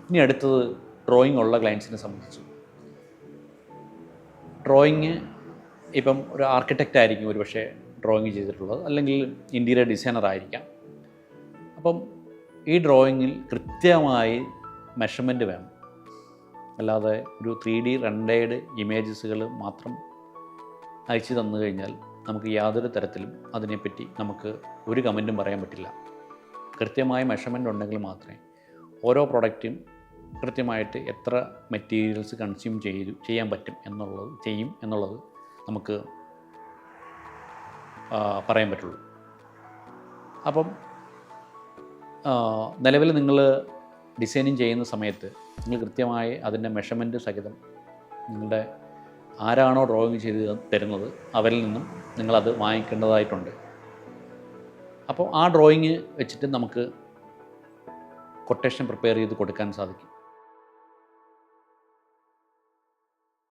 ഇനി അടുത്തത് ഡ്രോയിങ് ഉള്ള ക്ലയൻസിനെ സംബന്ധിച്ച്. ഡ്രോയിങ് ഇപ്പം ഒരു ആർക്കിടെക്റ്റ് ആയിരിക്കും ഒരു പക്ഷേ ഡ്രോയിങ് ചെയ്തിട്ടുള്ളത്, അല്ലെങ്കിൽ ഇൻറ്റീരിയർ ഡിസൈനർ ആയിരിക്കാം. അപ്പം ഈ ഡ്രോയിങ്ങിൽ കൃത്യമായി മെഷർമെൻറ്റ് വേണം. അല്ലാതെ ഒരു 3D റെൻഡേർഡ് ഇമേജസുകൾ മാത്രം അയച്ചു തന്നു കഴിഞ്ഞാൽ നമുക്ക് യാതൊരു തരത്തിലും അതിനെപ്പറ്റി നമുക്ക് ഒരു കമൻറ്റും പറയാൻ പറ്റില്ല. കൃത്യമായ മെഷർമെൻറ്റ് ഉണ്ടെങ്കിൽ മാത്രമേ ഓരോ പ്രൊഡക്റ്റും കൃത്യമായിട്ട് എത്ര മെറ്റീരിയൽസ് കൺസ്യൂം ചെയ്യാൻ പറ്റും എന്നുള്ളത് നമുക്ക് പറയാൻ പറ്റുള്ളൂ. അപ്പം നിലവിൽ നിങ്ങൾ ഡിസൈനിങ് ചെയ്യുന്ന സമയത്ത് നിങ്ങൾ കൃത്യമായി അതിൻ്റെ മെഷർമെൻറ്റ് സഹിതം നിങ്ങളുടെ ആരാണോ ഡ്രോയിങ് ചെയ്ത് തരുന്നത് അവരിൽ നിന്നും നിങ്ങളത് വാങ്ങിക്കേണ്ടതായിട്ടുണ്ട്. അപ്പോൾ ആ ഡ്രോയിങ് വെച്ചിട്ട് നമുക്ക് കൊട്ടേഷൻ പ്രിപ്പയർ ചെയ്ത് കൊടുക്കാൻ സാധിക്കും.